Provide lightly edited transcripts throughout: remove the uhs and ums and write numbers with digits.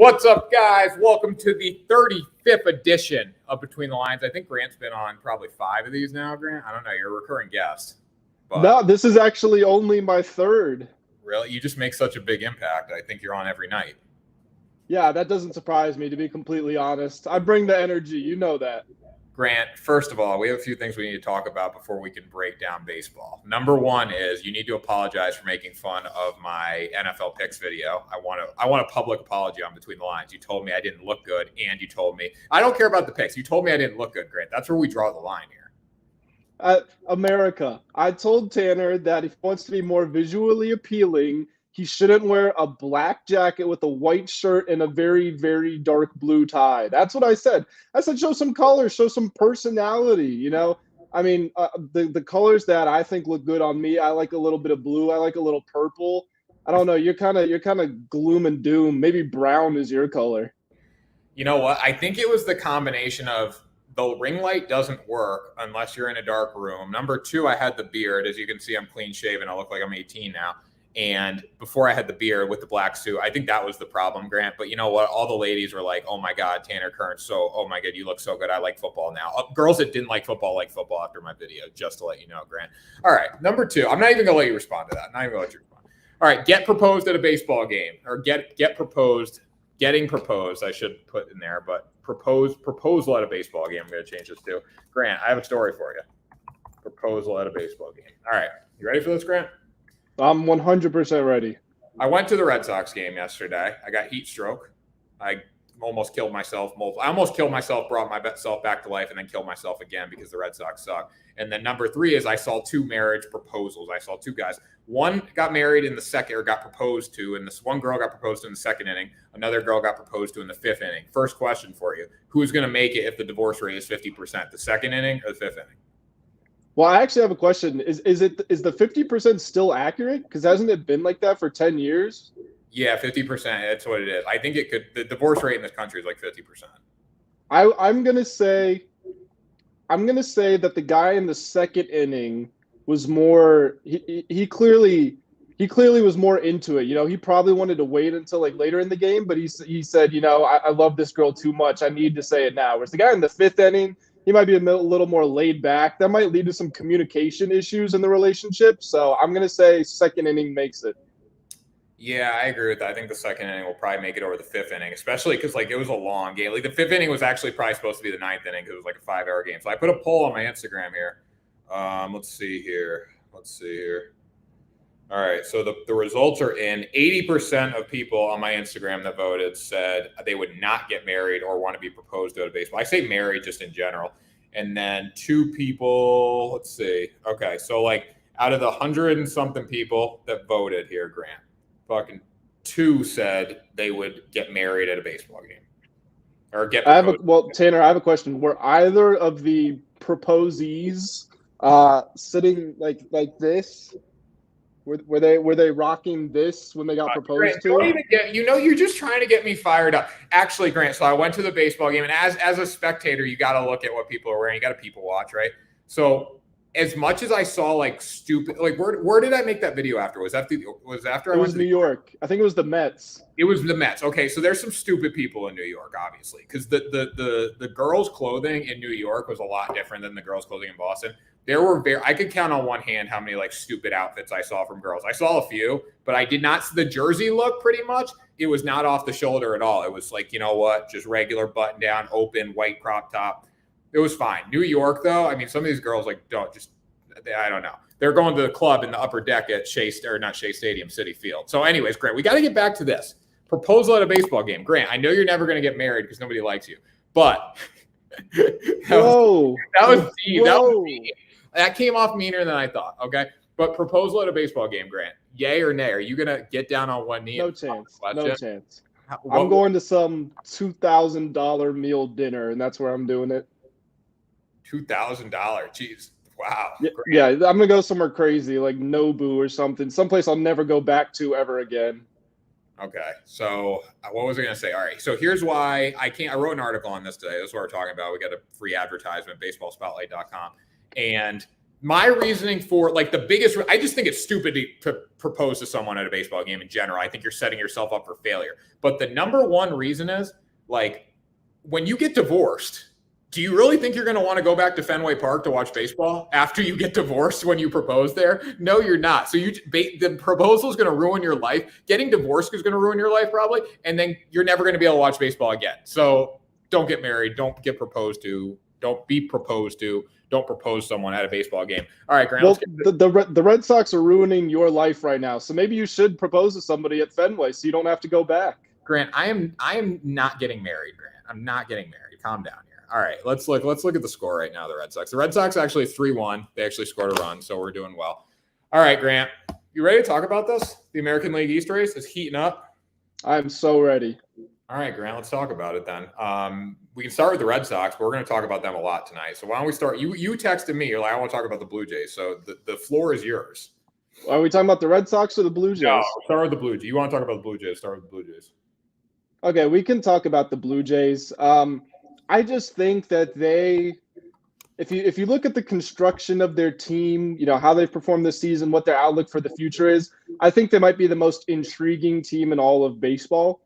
What's up, guys? Welcome to the 35th edition of Between the Lines. I think Grant's been on probably 5 of these now, Grant. I don't know. You're a recurring guest. But no, this is actually only my 3rd. Really? You just make such a big impact. I think you're on every night. Yeah, that doesn't surprise me, to be completely honest. I bring the energy. You know that. Grant, first of all, we have a few things we need to talk about before we can break down baseball. Number one is you need to apologize for making fun of my NFL picks video. I want a public apology on Between the Lines. You told me I didn't look good, and you told me I don't care about the picks. You told me I didn't look good, Grant. That's where we draw the line here. America. I told Tanner that if he wants to be more visually appealing, he shouldn't wear a black jacket with a white shirt and a very, very dark blue tie. That's what I said. I said, show some color, show some personality. You know, I mean, the colors that I think look good on me, I like a little bit of blue. I like a little purple. I don't know. You're kind of gloom and doom. Maybe brown is your color. You know what? I think it was the combination of the ring light doesn't work unless you're in a dark room. Number two, I had the beard. As you can see, I'm clean shaven. I look like I'm 18 now. And before I had the beard with the black suit, I think that was the problem, Grant. But you know what? All the ladies were like, oh, my God, Tanner Kern. So, oh, my God, you look so good. I like football now. Girls that didn't like football after my video, just to let you know, Grant. All right, number two. I'm not even going to let you respond to that. I'm not even going to let you respond. All right, get proposed at a baseball game. Or getting proposed, I should put in there. But proposal at a baseball game. I'm going to change this to. Grant, I have a story for you. Proposal at a baseball game. All right, you ready for this, Grant? I'm 100% ready. I went to the Red Sox game yesterday. I got heat stroke. I almost killed myself. I almost killed myself, brought myself back to life, and then killed myself again because the Red Sox suck. And then number 3 is I saw 2 marriage proposals. I saw 2 guys. One got married in the second, or got proposed to, and this one girl got proposed to in the 2nd inning. Another girl got proposed to in the 5th inning. First question for you: who's going to make it if the divorce rate is 50%? The 2nd inning or the 5th inning? Well, I actually have a question. Is the 50% still accurate? Because hasn't it been like that for 10 years? Yeah, 50%. That's what it is. I think it could. The divorce rate in this country is like 50%. I'm gonna say that the guy in the 2nd inning was more. He clearly was more into it. You know, he probably wanted to wait until like later in the game, but he said, you know, I love this girl too much. I need to say it now. Whereas the guy in the 5th inning, he might be a little more laid back. That might lead to some communication issues in the relationship. So I'm going to say 2nd inning makes it. Yeah, I agree with that. I think the 2nd inning will probably make it over the 5th inning, especially because like it was a long game. Like the 5th inning was actually probably supposed to be the 9th inning because it was like a 5-hour game. So I put a poll on my Instagram here. Let's see here. All right, so the results are in. 80% of people on my Instagram that voted said they would not get married or want to be proposed to at a baseball. I say married just in general. And then 2 people, let's see. Okay, so like out of the 100 and something people that voted here, Grant, fucking 2 said they would get married at a baseball game. Or get proposed. Tanner, I have a question. Were either of the proposees sitting like this? Were they rocking this when they got proposed Grant, to? Don't even you're just trying to get me fired up. Actually, Grant, so I went to the baseball game, and as a spectator, you got to look at what people are wearing. You got to people watch, right? So as much as I saw like stupid, like where did I make that video after? Was after I went to New York? I think it was the Mets. It was the Mets. Okay, so there's some stupid people in New York, obviously, because the girls' clothing in New York was a lot different than the girls' clothing in Boston. There were I could count on one hand how many like stupid outfits I saw from girls. I saw a few, but I did not see the jersey look. Pretty much, it was not off the shoulder at all. It was like, you know what, just regular button down, open white crop top. It was fine. New York, though, I mean, some of these girls I don't know. They're going to the club in the upper deck at not Shea Stadium, Citi Field. So, anyways, Grant, we got to get back to this proposal at a baseball game. Grant, I know you're never going to get married because nobody likes you, but that was deep. That came off meaner than I thought. Okay, but proposal at a baseball game, Grant, yay or nay? Are you gonna get down on one knee? No chance. I'm going to some $2,000 meal dinner, and that's where I'm doing it. $2,000. Jeez. Wow. Yeah, I'm gonna go somewhere crazy like Nobu or something, someplace I'll never go back to ever again. Okay, so what was I gonna say? All right, so here's why I wrote an article on this today. This is what we're talking about. We got a free advertisement, baseballspotlight.com. And my reasoning for like the biggest, I just think it's stupid to propose to someone at a baseball game in general. I think you're setting yourself up for failure. But the number one reason is like when you get divorced, do you really think you're going to want to go back to Fenway Park to watch baseball after you get divorced when you propose there? No, you're not. So the proposal is going to ruin your life. Getting divorced is going to ruin your life probably. And then you're never going to be able to watch baseball again. So don't get married. Don't get proposed to. Don't be proposed to. Don't propose someone at a baseball game. All right, Grant. Well, the Red Sox are ruining your life right now, so maybe you should propose to somebody at Fenway so you don't have to go back. Grant, I am not getting married, Grant. I'm not getting married. Calm down here. All right, let's look at the score right now. The Red Sox. The Red Sox actually 3-1. They actually scored a run, so we're doing well. All right, Grant, you ready to talk about this? The American League East race is heating up. I'm so ready. All right, Grant, let's talk about it then. We can start with the Red Sox, but we're going to talk about them a lot tonight. So why don't we start? You texted me. You're like, I want to talk about the Blue Jays. So the floor is yours. Are we talking about the Red Sox or the Blue Jays? No, start with the Blue Jays. You want to talk about the Blue Jays? Start with the Blue Jays. Okay, we can talk about the Blue Jays. I just think that if you look at the construction of their team, how they've performed this season, what their outlook for the future is, I think they might be the most intriguing team in all of baseball.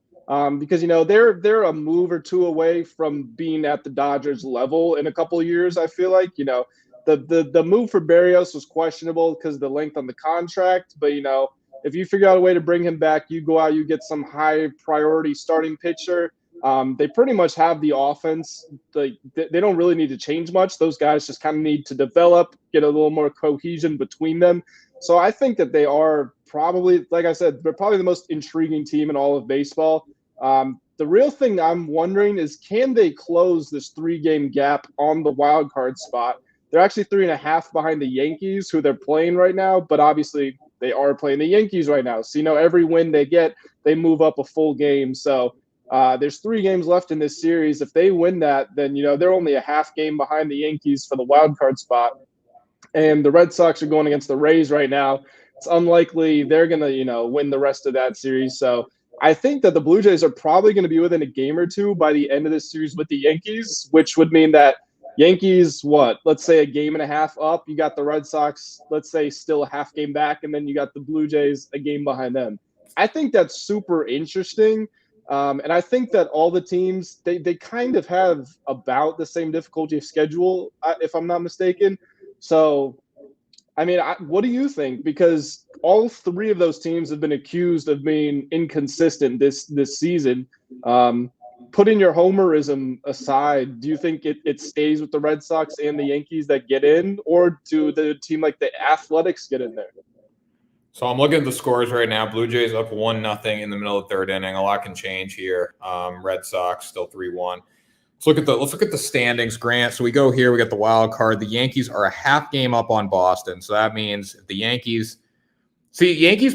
Because they're a move or two away from being at the Dodgers level in a couple of years. I feel like the move for Berrios was questionable because of the length on the contract, but if you figure out a way to bring him back, you go out, you get some high priority starting pitcher. They pretty much have the offense. They don't really need to change much. Those guys just kind of need to develop, get a little more cohesion between them. So I think that they are probably, like I said, they're probably the most intriguing team in all of baseball. The real thing I'm wondering is, can they close this 3-game gap on the wild card spot? They're actually 3.5 behind the Yankees, who they're playing right now, but obviously they are playing the Yankees right now. So, every win they get, they move up a full game. So there's 3 games left in this series. If they win that, then, they're only a half game behind the Yankees for the wild card spot. And the Red Sox are going against the Rays right now. It's unlikely they're going to, win the rest of that series. So I think that the Blue Jays are probably going to be within a game or two by the end of this series with the Yankees, which would mean that Yankees, let's say a game and a half up. You got the Red Sox, let's say still a half game back, and then you got the Blue Jays a game behind them. I think that's super interesting. And I think that all the teams, they kind of have about the same difficulty of schedule, if I'm not mistaken. So, what do you think? Because all 3 of those teams have been accused of being inconsistent this season. Putting your homerism aside, do you think it stays with the Red Sox and the Yankees that get in, or do the team like the Athletics get in there? So I'm looking at the scores right now. Blue Jays up 1-0 in the middle of the 3rd inning. A lot can change here. Red Sox still 3-1. Let's look at the standings, Grant. So we go here. We got the wild card. The Yankees are a half game up on Boston. So that means if the Yankees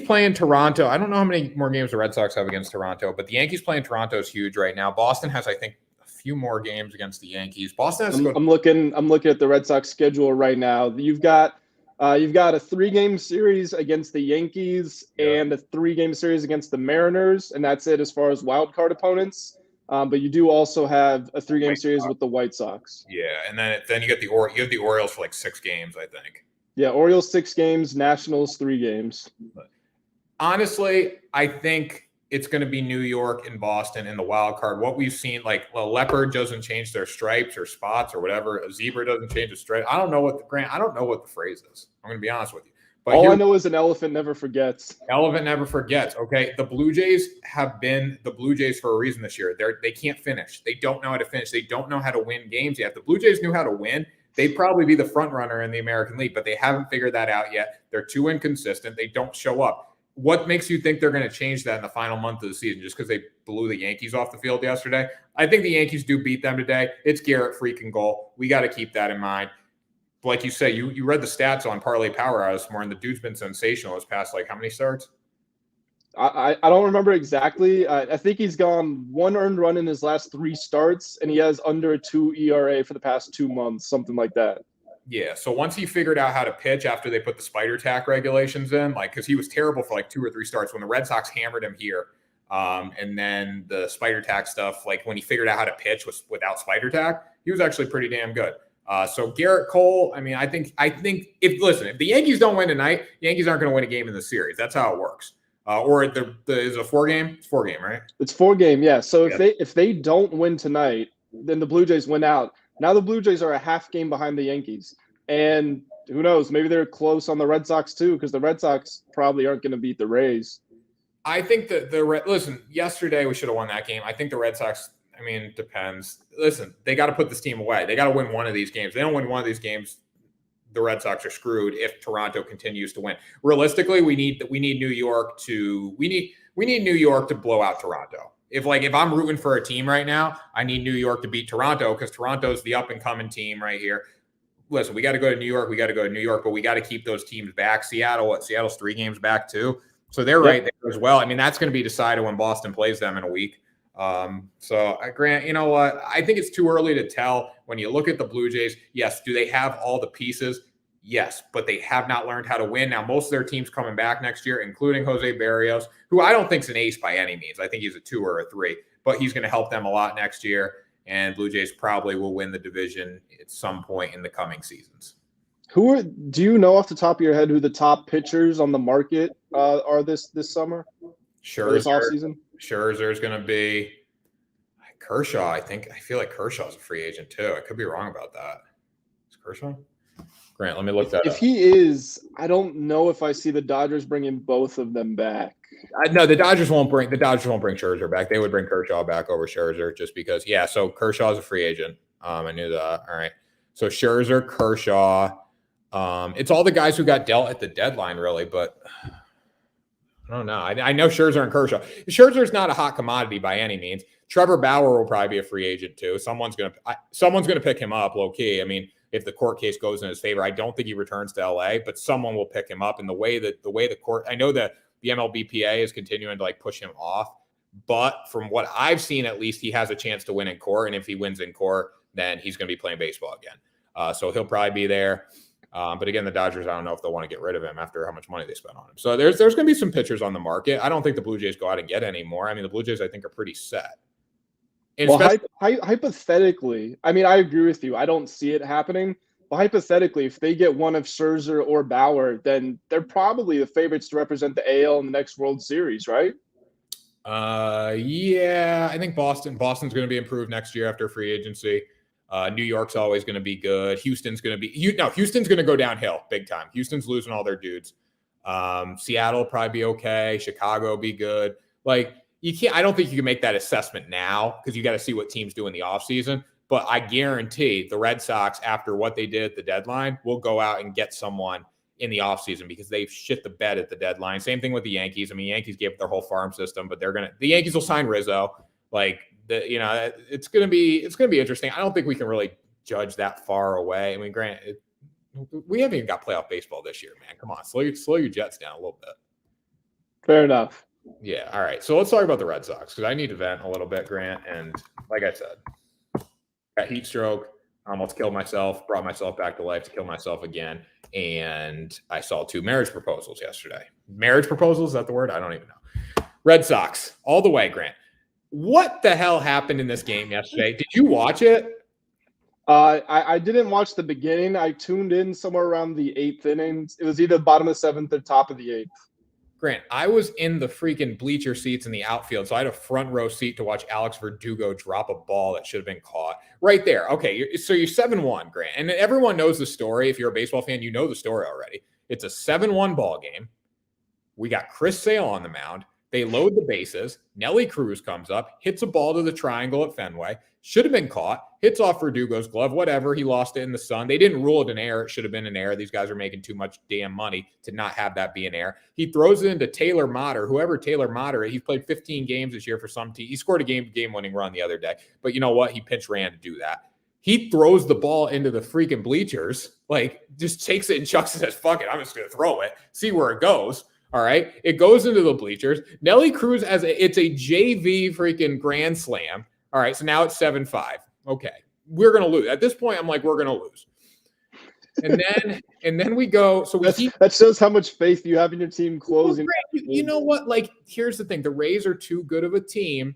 playing Toronto. I don't know how many more games the Red Sox have against Toronto, but the Yankees playing Toronto is huge right now. Boston has, I think, a few more games against the Yankees. Boston has. I'm looking at the Red Sox schedule right now. You've got a 3-game series against the Yankees and a 3-game series against the Mariners, and that's it as far as wild card opponents. But you do also have a 3-game series with the White Sox. Yeah, and then you get the Orioles for like 6 games, I think. Yeah, Orioles 6 games, Nationals 3 games. Honestly, I think it's going to be New York and Boston in the wild card. What we've seen, like a leopard doesn't change their stripes or spots or whatever. A zebra doesn't change its stripe. I don't know what the phrase is. I'm going to be honest with you. But all I know is an elephant never forgets. Elephant never forgets. Okay, the Blue Jays have been the Blue Jays for a reason this year. They can't finish. They don't know how to finish. They don't know how to win games yet. The Blue Jays knew how to win. They'd probably be the front runner in the American League, but they haven't figured that out yet. They're too inconsistent. They don't show up. What makes you think they're going to change that in the final month of the season just because they blew the Yankees off the field yesterday? I think the Yankees do beat them today. It's Garrett freaking goal. We got to keep that in mind. Like you say, you read the stats on Parlay Power Hour this morning. The dude's been sensational his past, how many starts? I don't remember exactly. I think he's gone 1 earned run in his last 3 starts, and he has under a 2 ERA for the past 2 months, something like that. Yeah, so once he figured out how to pitch after they put the spider tack regulations in, because he was terrible for 2 or 3 starts when the Red Sox hammered him here, and then the spider tack stuff, when he figured out how to pitch without spider tack, he was actually pretty damn good. So Garrett Cole, I mean, I think if the Yankees don't win tonight, the Yankees aren't going to win a game in the series. That's how it works. Or is it a 4-game? It's 4-game, right? It's 4-game, yeah. So if they don't win tonight, then the Blue Jays win out. Now the Blue Jays are a half game behind the Yankees. And who knows, maybe they're close on the Red Sox too, because the Red Sox probably aren't going to beat the Rays. I think that listen, yesterday we should have won that game. I think the Red Sox, I mean, it depends. Listen, they got to put this team away. They got to win one of these games. If they don't win one of these games, the Red Sox are screwed if Toronto continues to win. Realistically, we need New York to New York to blow out Toronto. If I'm rooting for a team right now, I need New York to beat Toronto because Toronto's the up and coming team right here. Listen, we got to go to New York. We got to go to New York, but we got to keep those teams back. Seattle's 3 games back too. So they're right there as well. I mean, that's going to be decided when Boston plays them in a week. Grant, you know what? I think it's too early to tell. When you look at the Blue Jays, yes, do they have all the pieces? Yes, but they have not learned how to win. Now, most of their team's coming back next year, including Jose Barrios, who I don't think is an ace by any means. I think he's a 2 or a 3, but he's going to help them a lot next year. And Blue Jays probably will win the division at some point in the coming seasons. Do you know off the top of your head who the top pitchers on the market are this summer? Sure. This offseason? Scherzer's going to be Kershaw. I feel like Kershaw's a free agent too. I could be wrong about that. Is Kershaw? Grant, let me look that up. If he is, I don't know if I see the Dodgers bringing both of them back. No, the Dodgers won't bring Scherzer back. They would bring Kershaw back over Scherzer just because. Yeah, so Kershaw's a free agent. I knew that. All right. So Scherzer, Kershaw. It's all the guys who got dealt at the deadline, really, but I don't know. I know Scherzer and Kershaw. Scherzer's not a hot commodity by any means. Trevor Bauer will probably be a free agent too. Someone's gonna pick him up low key. I mean, if the court case goes in his favor, I don't think he returns to LA, but someone will pick him up. And the way the court, I know that the MLBPA is continuing to push him off, but from what I've seen, at least he has a chance to win in court. And if he wins in court, then he's going to be playing baseball again. So he'll probably be there. But again, the Dodgers, I don't know if they'll want to get rid of him after how much money they spent on him. So there's going to be some pitchers on the market. I don't think the Blue Jays go out and get any more. I mean, the Blue Jays, I think, are pretty set. Hypothetically, I mean, I agree with you. I don't see it happening. But hypothetically, if they get one of Scherzer or Bauer, then they're probably the favorites to represent the AL in the next World Series, right? Yeah, I think Boston's going to be improved next year after free agency. New York's always going to be good. Houston's going to go downhill big time. Houston's losing all their dudes. Seattle will probably be okay. Chicago will be good. I don't think you can make that assessment now because you got to see what teams do in the offseason. But I guarantee the Red Sox, after what they did at the deadline, will go out and get someone in the offseason because they've shit the bed at the deadline. Same thing with the Yankees. I mean, Yankees gave up their whole farm system, but the Yankees will sign Rizzo. It's going to be interesting. I don't think we can really judge that far away. I mean, granted, we haven't even got playoff baseball this year, man. Come on, slow your jets down a little bit. Fair enough. Yeah. All right. So let's talk about the Red Sox because I need to vent a little bit, Grant. And like I said, got heat stroke. I almost killed myself. Brought myself back to life to kill myself again. And I saw 2 marriage proposals yesterday. Marriage proposals? Is that the word? I don't even know. Red Sox all the way, Grant. What the hell happened in this game yesterday? Did you watch it? I didn't watch the beginning. I tuned in somewhere around the 8th inning. It was either bottom of the 7th or top of the 8th. Grant, I was in the freaking bleacher seats in the outfield, so I had a front row seat to watch Alex Verdugo drop a ball that should have been caught. Right there. Okay, so you're 7-1, Grant. And everyone knows the story. If you're a baseball fan, you know the story already. It's a 7-1 ball game. We got Chris Sale on the mound. They load the bases. Nelly Cruz comes up, hits a ball to the triangle at Fenway. Should have been caught. Hits off Verdugo's glove. Whatever. He lost it in the sun. They didn't rule it an error. It should have been an error. These guys are making too much damn money to not have that be an error. He throws it into Taylor Motter. Whoever Taylor Motter is, he's played 15 games this year for some team. He scored a game-winning run the other day. But you know what? He pinch ran to do that. He throws the ball into the freaking bleachers. Just takes it and chucks it as, fuck it, I'm just going to throw it. See where it goes. All right. It goes into the bleachers. Nelly Cruz it's a JV freaking grand slam. All right. So now it's 7-5. Okay. We're going to lose. At this point, I'm like, we're going to lose. And then we go. So that shows how much faith you have in your team closing. You know what? Here's the thing. The Rays are too good of a team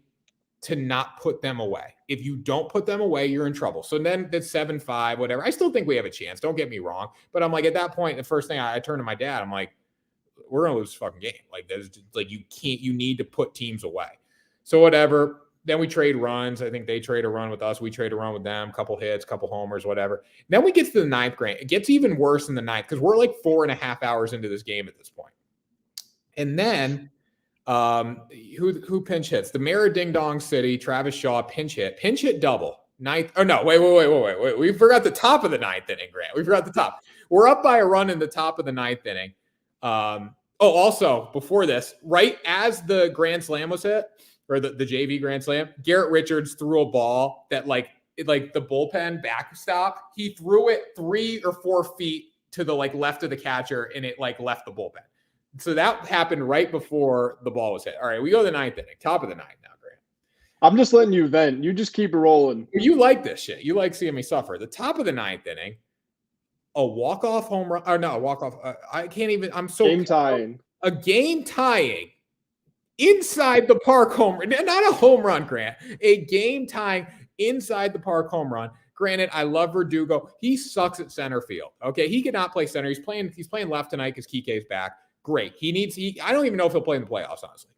to not put them away. If you don't put them away, you're in trouble. So then that's 7-5, whatever. I still think we have a chance. Don't get me wrong. But I'm like, at that point, the first thing I turned to my dad, I'm like, we're going to lose this fucking game. Like, there's like, you need to put teams away. So whatever. Then we trade runs. I think they trade a run with us. We trade a run with them, couple hits, couple homers, whatever. Then we get to the ninth, Grant. It gets even worse in the ninth because we're like 4.5 hours into this game at this point. And then who pinch hits? The mayor of Ding Dong City, Travis Shaw, pinch hit double. Ninth. Oh no, wait. We forgot the top of the ninth inning, Grant. We forgot the top. We're up by a run in the top of the ninth inning. Also, before this, right as the grand slam was hit, or the JV grand slam, Garrett Richards threw a ball that like the bullpen backstop. He threw it 3 or 4 feet to the like left of the catcher, and it like left the bullpen. So that happened right before the ball was hit. All right, we go to the ninth inning, top of the ninth now, Grant. I'm just letting you vent. You just keep it rolling. You like this shit. You like seeing me suffer. The top of the ninth inning, a walk-off home run. Or no, a walk-off. I can't even. I'm so game tying. A game tying inside the park home run. Not a home run, Grant. A game tying inside the park home run. Granted, I love Verdugo. He sucks at center field. Okay, he cannot play center. He's playing left tonight because Kike's back. Great. I don't even know if he'll play in the playoffs, honestly.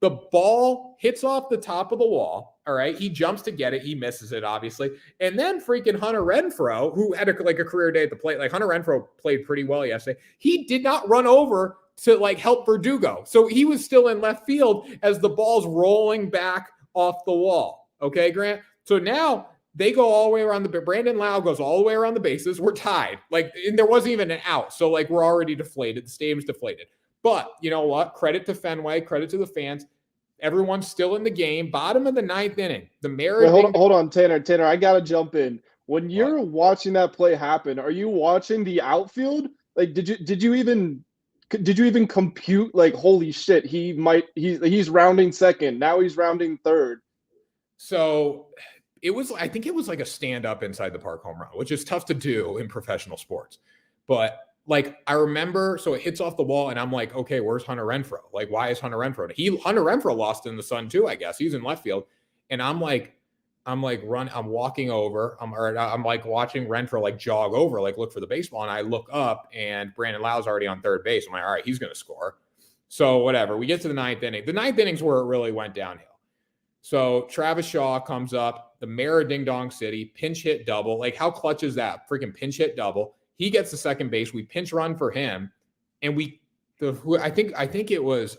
The ball hits off the top of the wall. All right. He jumps to get it. He misses it, obviously. And then freaking Hunter Renfroe, who had a career day at the plate, like Hunter Renfroe played pretty well yesterday. He did not run over to like help Verdugo. So he was still in left field as the ball's rolling back off the wall. Okay, Grant? So now they go all the way around Brandon Lau goes all the way around the bases. We're tied. And there wasn't even an out. So we're already deflated. The stadium's deflated. But you know what? Credit to Fenway, credit to the fans. Everyone's still in the game. Bottom of the ninth inning. The mayor. Wait, hold on, Tanner. I gotta jump in. When you're watching that play happen, are you watching the outfield? Like, did you even compute? Like, holy shit, he's rounding second. Now he's rounding third. So I think it was like a stand up inside the park home run, which is tough to do in professional sports. But I remember, so it hits off the wall, and I'm like, okay, where's Hunter Renfroe? Like, why is Hunter Renfroe? Hunter Renfroe lost in the sun too, I guess. He's in left field, and I'm walking over, I'm like watching Renfroe jog over, look for the baseball, and I look up, and Brandon Lau's already on third base. I'm like, all right, he's going to score. So whatever. We get to the ninth inning. The ninth inning's where it really went downhill. So Travis Shaw comes up, the mayor of Ding Dong City, pinch hit double. Like, how clutch is that? Freaking pinch hit double. He gets to second base. We pinch run for him, and I think it was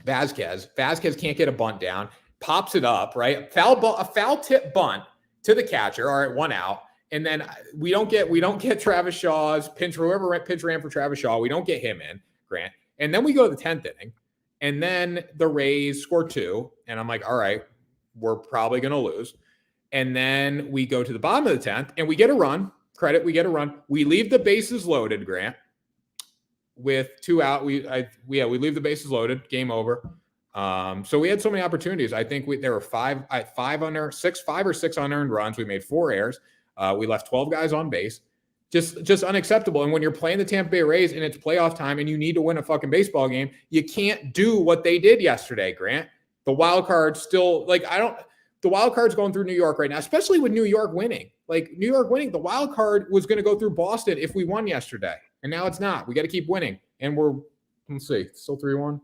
Vasquez. Vasquez can't get a bunt down, pops it up, right? A foul tip bunt to the catcher. All right, 1 out, and then we don't get Travis Shaw's pinch. Whoever pinch ran for Travis Shaw, we don't get him in, Grant. And then we go to the 10th inning, and then the Rays score 2, and I'm like, all right, we're probably going to lose. And then we go to the bottom of the 10th, and we get a run. We get a run. We leave the bases loaded, Grant, with 2 out. We leave the bases loaded. Game over. So we had so many opportunities. I think there were 5 or 6 unearned runs. We made 4 errors. We left 12 guys on base. Just unacceptable. And when you're playing the Tampa Bay Rays and it's playoff time and you need to win a fucking baseball game, you can't do what they did yesterday, Grant. The wild card still the wild card's going through New York right now, especially with New York winning. The wild card was going to go through Boston if we won yesterday. And now it's not. We got to keep winning. And let's see, still 3-1.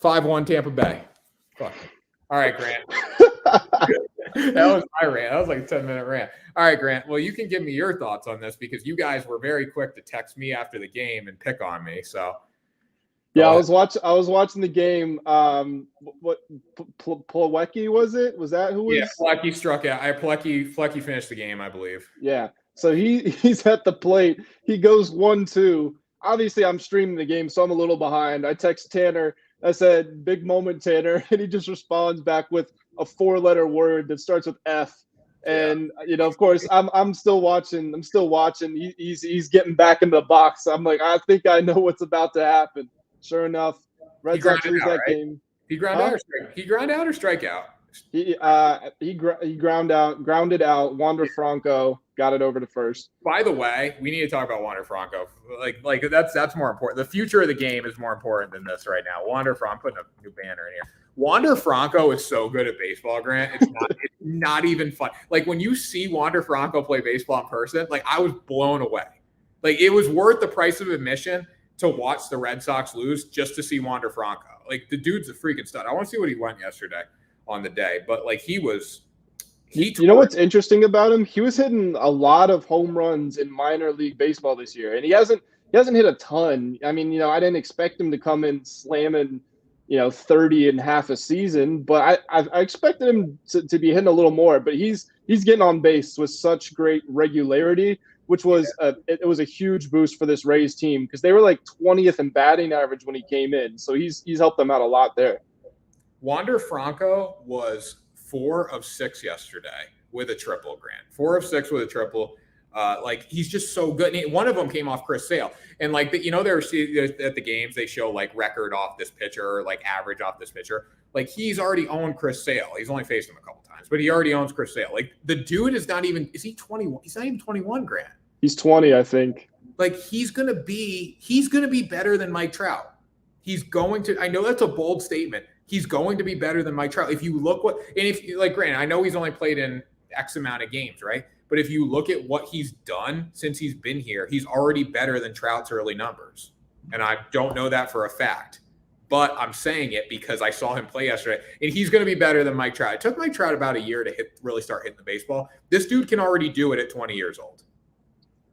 5-1 Tampa Bay. Fuck. All right, Grant. That was my rant. That was like a 10-minute rant. All right, Grant. Well, you can give me your thoughts on this because you guys were very quick to text me after the game and pick on me. So yeah, I was watching the game. What Plawecki was it? Was that who was? Yeah, Plawecki struck out. Plawecki finished the game, I believe. Yeah. So he's at the plate. He goes 1-2. Obviously, I'm streaming the game, so I'm a little behind. I text Tanner. I said, "Big moment, Tanner," and he just responds back with a 4-letter word that starts with F. And of course, I'm still watching. He's getting back in the box. I'm like, I think I know what's about to happen. Sure enough, Red Sox lose that game. He grounded out or strike out? He grounded out. Wander Franco got it over to first. By the way, we need to talk about Wander Franco. That's more important. The future of the game is more important than this right now. Wander Franco, I'm putting a new banner in here. Wander Franco is so good at baseball, Grant. It's not even fun. Like when you see Wander Franco play baseball in person, like I was blown away. Like it was worth the price of admission to watch the Red Sox lose just to see Wander Franco. Like the dude's a freaking stud. I want to see what he went yesterday on the day, but like he was. You know what's interesting about him? He was hitting a lot of home runs in minor league baseball this year, and he hasn't hit a ton. I mean, I didn't expect him to come in slamming, 30 in half a season, but I expected him to be hitting a little more. But he's getting on base with such great regularity, which was it was a huge boost for this Rays team because they were like 20th in batting average when he came in. So he's helped them out a lot there. Wander Franco was 4 of 6 yesterday with a triple, Grant. 4 of 6 with a triple. Like he's just so good. And one of them came off Chris Sale. And like they're at the games, they show like record off this pitcher, like average off this pitcher. Like he's already owned Chris Sale. He's only faced him a couple times, but he already owns Chris Sale. Like the dude is he 21? He's not even 21, Grant. He's 20, I think. Like he's gonna be better than Mike Trout. He's going to, I know that's a bold statement. He's going to be better than Mike Trout. If you look granted, I know he's only played in X amount of games, right? But if you look at what he's done since he's been here, he's already better than Trout's early numbers. And I don't know that for a fact, but I'm saying it because I saw him play yesterday, and he's going to be better than Mike Trout. It took Mike Trout about a year to really start hitting the baseball. This dude can already do it at 20 years old.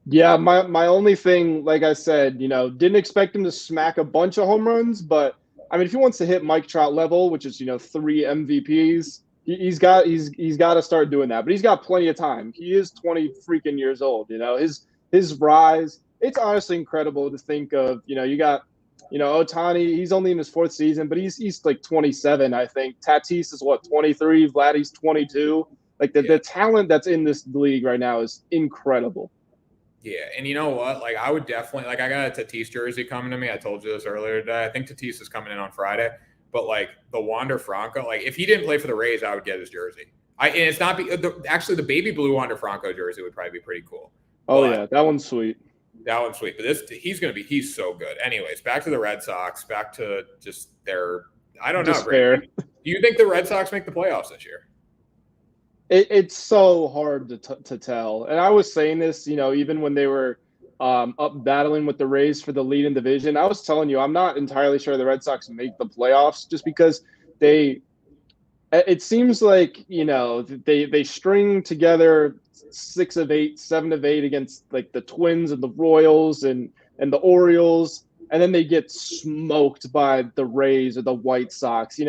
Yeah, my only thing, like I said, didn't expect him to smack a bunch of home runs, but I mean, if he wants to hit Mike Trout level, which is 3 MVPs, he's got to start doing that. But he's got plenty of time. He is 20 freaking years old. His rise. It's honestly incredible to think of. You got Ohtani. He's only in his 4th season, but he's like 27, I think. Tatis is 23. Vladdy's 22. Like the talent that's in this league right now is incredible. Yeah, and you know what? Like, I would definitely I got a Tatis jersey coming to me. I told you this earlier today. I think Tatis is coming in on Friday. But like the Wander Franco, like if he didn't play for the Rays, I would get his jersey. And it's not actually the baby blue Wander Franco jersey would probably be pretty cool. Oh yeah, that one's sweet. That one's sweet. But he's so good. Anyways, back to the Red Sox. Back to just their I don't know. Despair. Do you think the Red Sox make the playoffs this year? It's so hard to tell. And I was saying this, even when they were up battling with the Rays for the lead in division, I was telling you, I'm not entirely sure the Red Sox make the playoffs just because it seems like, they string together 6 of 8, 7 of 8 against like the Twins and the Royals and the Orioles. And then they get smoked by the Rays or the White Sox.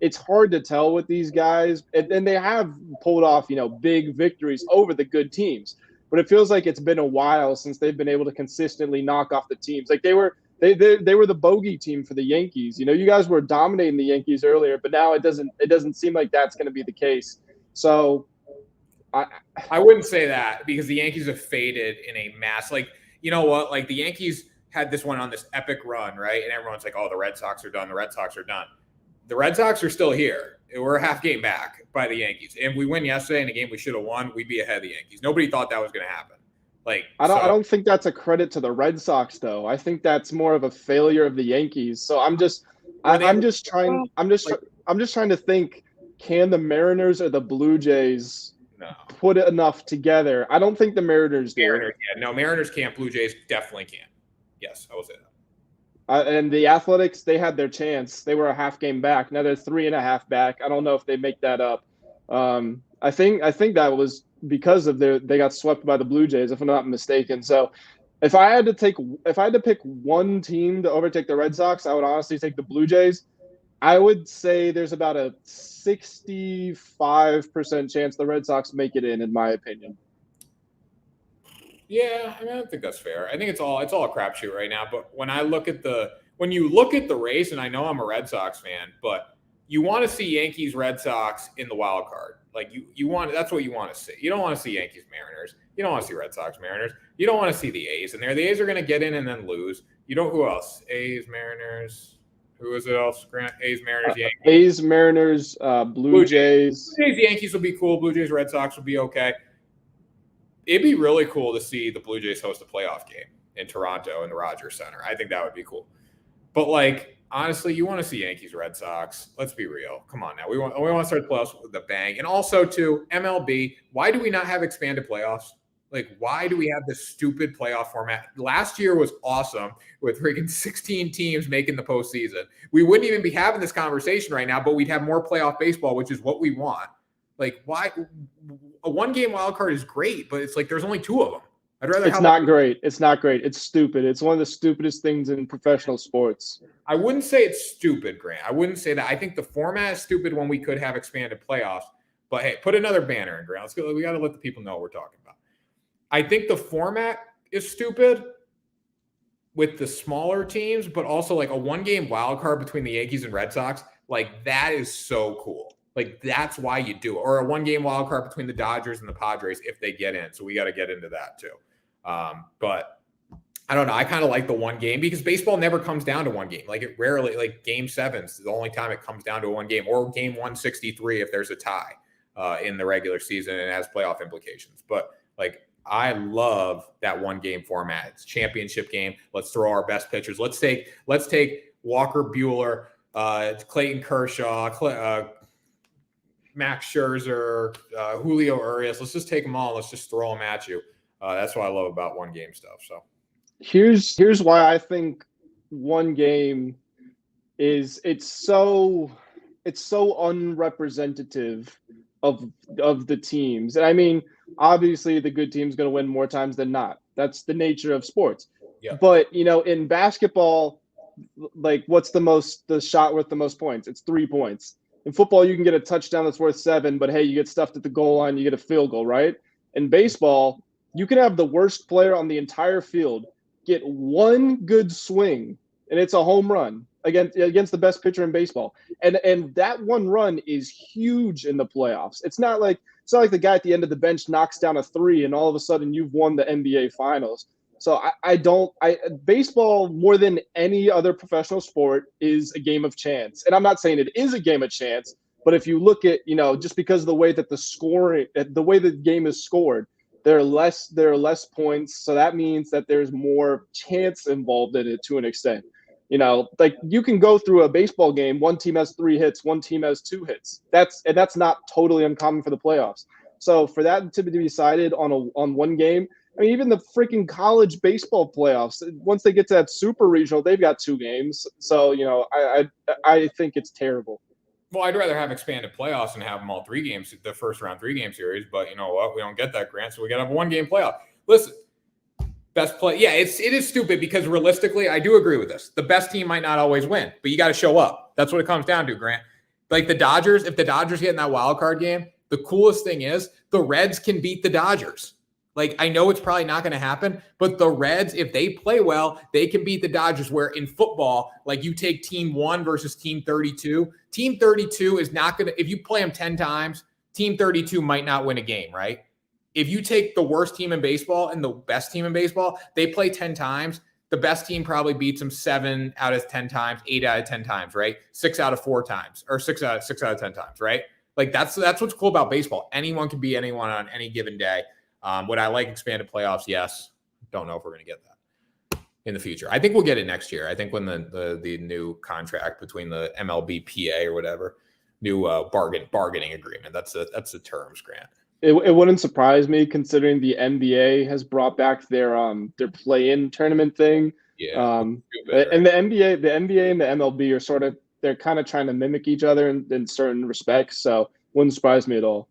It's hard to tell with these guys, and they have pulled off, big victories over the good teams. But it feels like it's been a while since they've been able to consistently knock off the teams. Like they were the bogey team for the Yankees. You guys were dominating the Yankees earlier, but now it doesn't seem like that's going to be the case. So I wouldn't say that because the Yankees have faded in a mass. Like, you know what? Like the Yankees had this one on this epic run, right? And everyone's like, "Oh, the Red Sox are done. The Red Sox are done." The Red Sox are still here. We're a half game back by the Yankees. And if we win yesterday in a game we should have won, we'd be ahead of the Yankees. Nobody thought that was going to happen. I don't think that's a credit to the Red Sox, though. I think that's more of a failure of the Yankees. So I'm just trying to think, can the Mariners or the Blue Jays put enough together? I don't think the Mariners do. Mariners can't. Blue Jays definitely can. Yes, I will say that. And the Athletics, they had their chance. They were a half game back. Now they're 3.5 back. I don't know if they make that up. I think that was because of they got swept by the Blue Jays, if I'm not mistaken. So if I had to pick one team to overtake the Red Sox, I would honestly take the Blue Jays. I would say there's about a 65% chance the Red Sox make it in my opinion. Yeah, I don't think that's fair. I think it's all a crapshoot right now. But when you look at the race, and I know I'm a Red Sox fan, but you want to see Yankees Red Sox in the wild card. Like that's what you want to see. You don't want to see Yankees Mariners. You don't want to see Red Sox Mariners. You don't want to see the A's in there. The A's are going to get in and then lose. Who else? A's Mariners. Who is it else? Grant? A's Mariners Yankees. A's Mariners Blue Jays. Blue Jays Yankees will be cool. Blue Jays Red Sox will be okay. It'd be really cool to see the Blue Jays host a playoff game in Toronto in the Rogers Center. I think that would be cool. But like honestly, you want to see Yankees Red Sox. Let's be real. Come on now. We want to start the playoffs with a bang. And also to MLB, why do we not have expanded playoffs? Like, why do we have this stupid playoff format? Last year was awesome with freaking 16 teams making the postseason. We wouldn't even be having this conversation right now, but we'd have more playoff baseball, which is what we want. Like, why? A one-game wild card is great, but it's like there's only two of them. I'd rather. It's not great. It's not great. It's stupid. It's one of the stupidest things in professional sports. I wouldn't say it's stupid, Grant. I wouldn't say that. I think the format is stupid when we could have expanded playoffs. But hey, put another banner in, Grant. Let's go. We got to let the people know what we're talking about. I think the format is stupid with the smaller teams, but also like a one-game wild card between the Yankees and Red Sox. Like, that is so cool. Like, that's why you do it. Or a one-game wild card between the Dodgers and the Padres if they get in. So we got to get into that too. But I don't know. I kind of like the one game because baseball never comes down to one game. Like, it rarely, like game sevens, the only time it comes down to one game, or game 163 if there's a tie in the regular season and it has playoff implications. But like, I love that one game format. It's a championship game. Let's throw our best pitchers. Let's take Walker Buehler, Clayton Kershaw, Max Scherzer, Julio Urias. Let's just take them all. Let's just throw them at you. That's what I love about one game stuff. So here's why I think one game is it's so unrepresentative of the teams. And I mean, obviously the good team's going to win more times than not. That's the nature of sports. Yeah. But, you know, in basketball, like what's the shot worth the most points? It's 3 points. In football, you can get a touchdown that's worth 7, but hey, you get stuffed at the goal line, you get a field goal, right? In baseball, you can have the worst player on the entire field get one good swing, and it's a home run against the best pitcher in baseball. And that one run is huge in the playoffs. It's not like the guy at the end of the bench knocks down a 3 and all of a sudden you've won the NBA finals. So baseball more than any other professional sport is a game of chance. And I'm not saying it is a game of chance, but if you look at, you know, just because of the way that the way the game is scored, there are less points. So that means that there's more chance involved in it to an extent. You know, like you can go through a baseball game, one team has 3 hits, one team has 2 hits. That's not totally uncommon for the playoffs. So for that to be decided on one game, I mean, even the freaking college baseball playoffs, once they get to that super regional, they've got 2 games. So, you know, I think it's terrible. Well, I'd rather have expanded playoffs and have them all 3 games, the first round 3-game series. But you know what? We don't get that, Grant. So we got to have a 1-game playoff. Listen. Best play. Yeah, it is stupid because realistically, I do agree with this. The best team might not always win, but you got to show up. That's what it comes down to, Grant. Like the Dodgers, if the Dodgers get in that wild card game, the coolest thing is the Reds can beat the Dodgers. Like, I know it's probably not going to happen, but the Reds, if they play well, they can beat the Dodgers. Where in football, like you take team 1 versus team 32. Team 32 is not going to, if you play them 10 times, team 32 might not win a game, right? If you take the worst team in baseball and the best team in baseball, they play 10 times. The best team probably beats them 7 out of 10 times, 8 out of 10 times, right? 6 out of 4 times, or 6 out of 10 times, right? Like that's what's cool about baseball. Anyone can beat anyone on any given day. Would I like expanded playoffs? Yes. Don't know if we're going to get that in the future. I think we'll get it next year. I think when the new contract between the MLBPA or whatever, new bargaining agreement. That's the terms, Grant. It wouldn't surprise me considering the NBA has brought back their play-in tournament thing. Yeah. And the NBA and the MLB are they're kind of trying to mimic each other in certain respects. So wouldn't surprise me at all.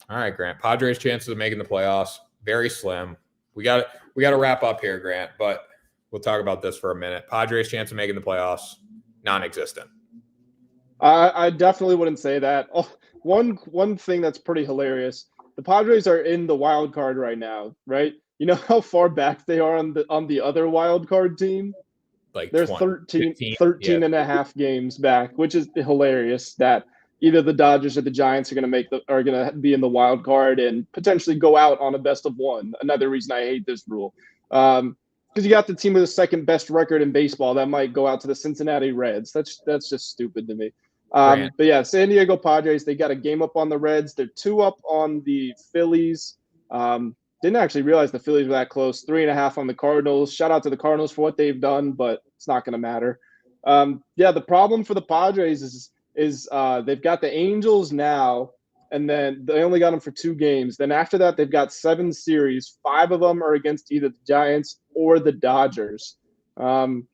All right, Grant. Padres' chances of making the playoffs very slim. We got to wrap up here, Grant, but we'll talk about this for a minute. Padres' chance of making the playoffs non-existent. I definitely wouldn't say that. Oh, one thing that's pretty hilarious. The Padres are in the wild card right now, right? You know how far back they are on the other wild card team? Like they're 13 and a half games back, which is hilarious that either the Dodgers or the Giants are going to be in the wild card and potentially go out on a best of 1. Another reason I hate this rule. Because you got the team with the second best record in baseball that might go out to the Cincinnati Reds. That's just stupid to me. But yeah, San Diego Padres, they got a game up on the Reds. They're 2 up on the Phillies. Didn't actually realize the Phillies were that close. 3.5 on the Cardinals. Shout out to the Cardinals for what they've done, but it's not going to matter. Yeah, the problem for the Padres is they've got the Angels now, and then they only got them for 2 games. Then after that, they've got 7 series. 5 of them are against either the Giants or the Dodgers. I'm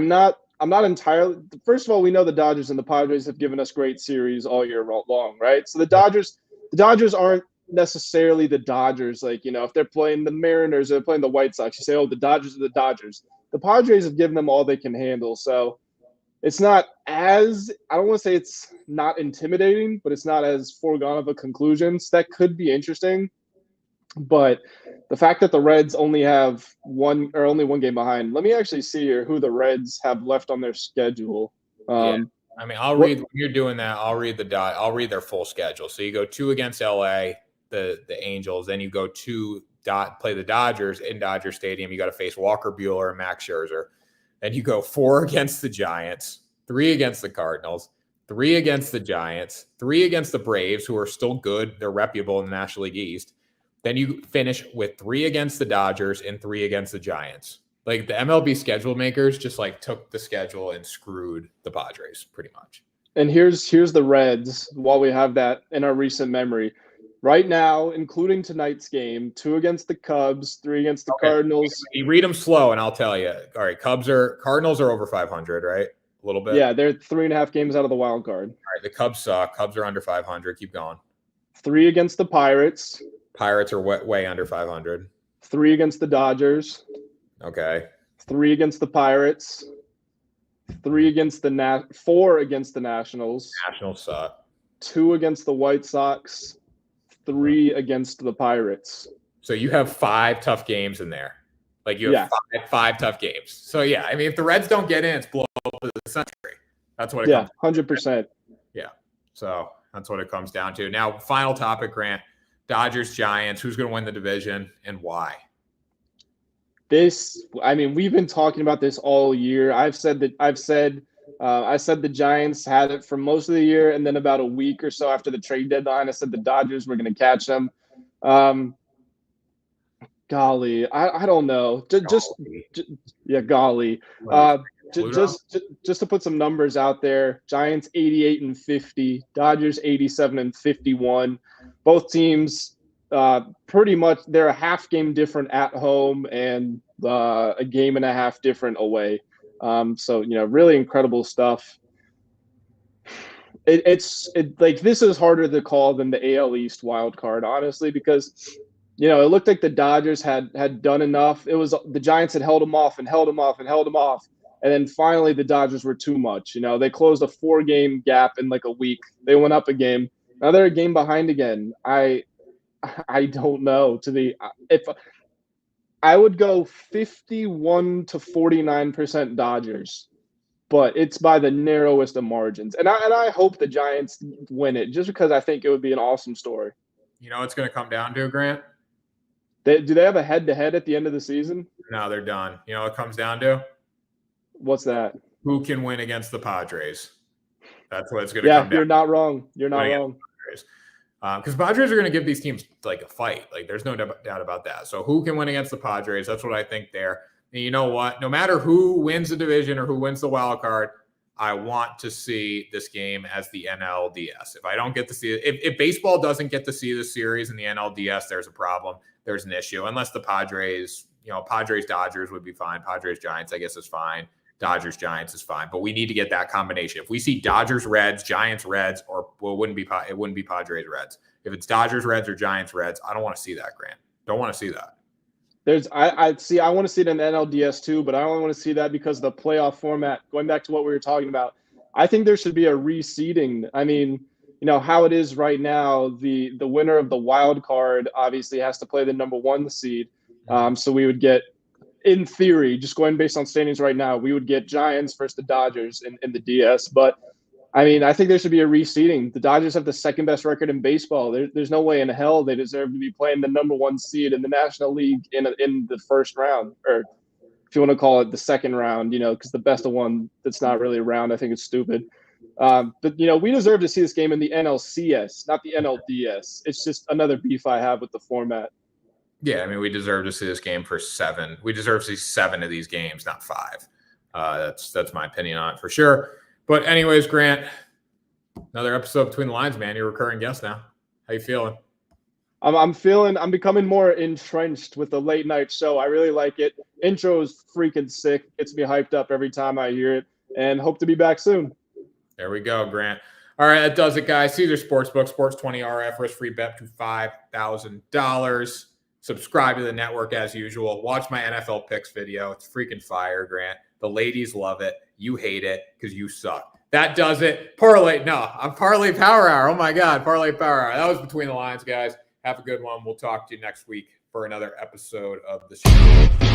not entirely. First of all, we know the Dodgers and the Padres have given us great series all year long, right? So the Dodgers aren't necessarily the Dodgers. Like, if they're playing the Mariners or they're playing the White Sox, you say, oh, the Dodgers are the Dodgers. The Padres have given them all they can handle. So it's not as, I don't want to say it's not intimidating, but it's not as foregone of a conclusion. So that could be interesting. But the fact that the Reds only have only one game behind. Let me actually see here who the Reds have left on their schedule. Yeah. I mean, I'll what- read when you're doing that. I'll read their full schedule. So you go 2 against LA, the Angels, then you go play the Dodgers in Dodger Stadium. You got to face Walker Buehler and Max Scherzer. Then you go 4 against the Giants, 3 against the Cardinals, 3 against the Giants, 3 against the Braves, who are still good. They're reputable in the National League East. Then you finish with 3 against the Dodgers and 3 against the Giants. Like, the MLB schedule makers just like took the schedule and screwed the Padres pretty much. And here's the Reds while we have that in our recent memory. Right now, including tonight's game, 2 against the Cubs, 3 against the Cardinals. You read them slow, and I'll tell you. All right, Cardinals are over 500, right? A little bit. Yeah, they're 3.5 games out of the wild card. All right, the Cubs suck. Cubs are under 500. Keep going. 3 against the Pirates. Pirates are way under 500. 3 against the Dodgers. Okay. 3 against the Pirates. 4 against the Nationals. Nationals suck. 2 against the White Sox. 3 against the Pirates. So you have 5 tough games in there. Like, you have five tough games. So yeah, I mean, if the Reds don't get in, it's blow up of the century. That's what it comes. 100%. Yeah. So that's what it comes down to. Now, final topic, Grant. Dodgers, Giants. Who's going to win the division and why? We've been talking about this all year. I said the Giants had it for most of the year, and then about a week or so after the trade deadline, I said the Dodgers were going to catch them. Golly, I don't know. Golly. Just to put some numbers out there, Giants 88-50, Dodgers 87-51. Both teams pretty much they're a half game different at home and a game and a half different away. So really incredible stuff. It's like this is harder to call than the AL East wild card, honestly, because it looked like the Dodgers had done enough. It was the Giants had held them off, and then finally the Dodgers were too much. They closed a 4-game gap in like a week. They went up a game. Now they're a game behind again. I don't know. If I would go 51 to 49% Dodgers, but it's by the narrowest of margins. And I hope the Giants win it just because I think it would be an awesome story. You know what's going to come down to, Grant? Do they have a head-to-head at the end of the season? No, they're done. You know what it comes down to? What's that? Who can win against the Padres? That's what it's going to come down to. Yeah, you're not wrong. You're not wrong. Because Padres are going to give these teams like a fight. Like, there's no doubt about that. So who can win against the Padres? That's what I think there. And you know what? No matter who wins the division or who wins the wild card, I want to see this game as the NLDS. If I don't get to see it, if baseball doesn't get to see the series in the NLDS, there's a problem. There's an issue. Unless the Padres, Dodgers would be fine. Padres Giants, I guess, is fine. Dodgers Giants is fine. But we need to get that combination. If we see Dodgers Reds, Giants Reds, it wouldn't be Padres Reds. If it's Dodgers Reds or Giants Reds, I don't want to see that, Grant. Don't want to see that. I want to see it in the NLDS too, but I only want to see that because of the playoff format. Going back to what we were talking about, I think there should be a reseeding. I mean, how it is right now, the winner of the wild card obviously has to play the number 1 seed. So we would get, in theory, just going based on standings right now, we would get Giants versus the Dodgers in the DS. But I mean, I think there should be a reseeding. The Dodgers have the second best record in baseball. There's no way in hell they deserve to be playing the number 1 seed in the National League in the first round, or if you want to call it the second round, because the best of one that's not really a round, I think it's stupid. But we deserve to see this game in the NLCS, not the NLDS. It's just another beef I have with the format. Yeah, I mean, we deserve to see this game for 7. We deserve to see 7 of these games, not 5. That's my opinion on it for sure. But anyways, Grant, another episode Between the Lines, man. You're a recurring guest now. How you feeling? I'm becoming more entrenched with the late night show. I really like it. Intro is freaking sick. Gets me hyped up every time I hear it, and hope to be back soon. There we go, Grant. All right, that does it, guys. Caesar Sportsbook, Sports20RF, risk-free bet to $5,000. Subscribe to the network as usual. Watch my NFL picks video. It's freaking fire, Grant. The ladies love it. You hate it because you suck. That does it. Parlay. No, I'm Parlay Power Hour. Oh, my God. Parlay Power Hour. That was Between the Lines, guys. Have a good one. We'll talk to you next week for another episode of the show.